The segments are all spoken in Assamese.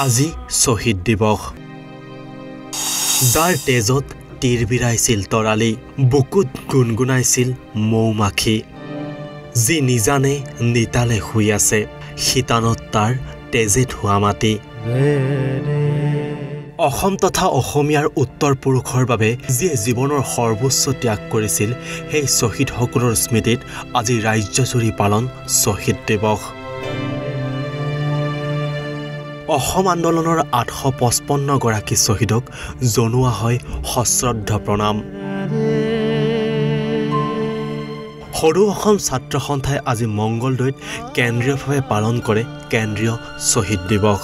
আজি শ্বহীদ দিৱস যাৰ তেজত তীৰ বিৰাইছিল তৰালি বুকুত গুণগুণাইছিল মৌমাখি যি নিজানে নিতালে শুই আছে শীতানত তাৰ তেজে ধোৱা মাটি অসম তথা অসমীয়াৰ উত্তৰ পুৰুষৰ বাবে যিয়ে জীৱনৰ সৰ্বোচ্চ ত্যাগ কৰিছিল সেই শ্বহীদসকলৰ স্মৃতিত আজি ৰাজ্যজুৰি পালন শ্বহীদ দিৱস অসম আন্দোলনৰ ৮৫৫ গৰাকী শ্বহীদক জনোৱা হয় সশ্ৰদ্ধ প্ৰণাম সৰু অসম ছাত্ৰ সন্থাই আজি মংগলদৈত কেন্দ্ৰীয়ভাৱে পালন কৰে কেন্দ্ৰীয় শ্বহীদ দিৱস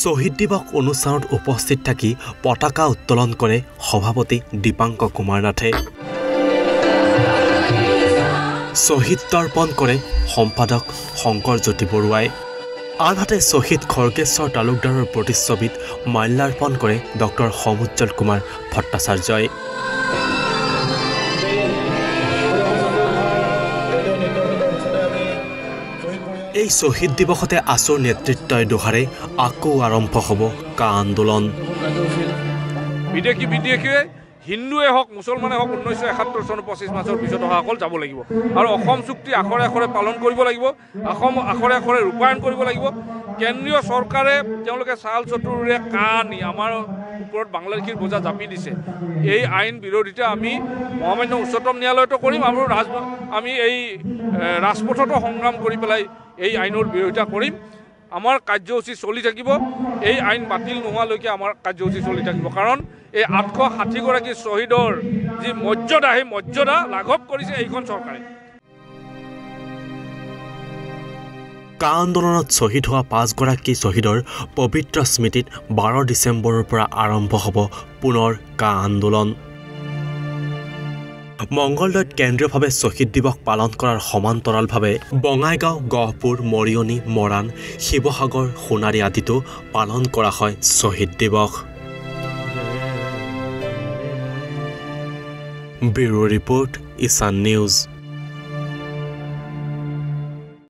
শ্বহীদ দিৱস অনুষ্ঠানত উপস্থিত থাকি পতাকা উত্তোলন কৰে সভাপতি দীপাংক কুমাৰ নাথে শ্বহীদ তৰ্পণ কৰে সম্পাদক শংকৰ জ্যোতি বৰুৱাই আনহাতে শ্বহীদ খৰ্গেশ্বৰ তালুকদাৰৰ প্ৰতিচ্ছবিত মাল্যাৰ্পণ কৰে ডক্টৰ সমুজ্জ্বল কুমাৰ ভট্টাচাৰ্যই এই শ্বহীদ দিৱসতে আছুৰ নেতৃত্বই দোহাৰে আকৌ আৰম্ভ হ'ব কা আন্দোলন বিদেশী হিন্দুৱে হওক মুছলমানে হওক 1971 চনৰ 25 মাৰ্চৰ পিছত অহাসকল যাব লাগিব আৰু অসম চুক্তি আখৰে আখৰে পালন কৰিব লাগিব অসম আখৰে আখৰে ৰূপায়ণ কৰিব লাগিব কেন্দ্ৰীয় চৰকাৰে তেওঁলোকে চাল চতুৰে কানি আমাৰ ওপৰত বাংলাদেশীৰ বোজা জাপি দিছে এই আইন বিৰোধিতা আমি মহামান্য উচ্চতম ন্যায়ালয়তো কৰিম আৰু আমি এই ৰাজপথতো সংগ্ৰাম কৰি পেলাই এই আইনৰ বিৰোধিতা কৰিম আমাৰ কাৰ্যসূচী চলি থাকিব এই আইন বাতিল নোহোৱালৈকে আমাৰ কাৰ্যসূচী চলি থাকিব কাৰণ এই 860 গৰাকী শ্বহীদৰ যি মৰ্যাদা সেই মৰ্যাদা লাঘৱ কৰিছে এইখন চৰকাৰে কা আন্দোলনত শ্বহীদ হোৱা 5 গৰাকী শ্বহীদৰ পবিত্ৰ স্মৃতিত 12 ডিচেম্বৰৰ পৰা আৰম্ভ হ'ব পুনৰ কা আন্দোলন মংগলদৈত কেন্দ্ৰীয়ভাৱে শ্বহীদ দিৱস পালন কৰাৰ সমান্তৰালভাৱে বঙাইগাঁও গহপুৰ মৰিয়নি মৰাণ শিৱসাগৰ সোণাৰী আদিতো পালন কৰা হয় শ্বহীদ দিৱস ব্যুৰো ৰিপৰ্ট ইছান নিউজ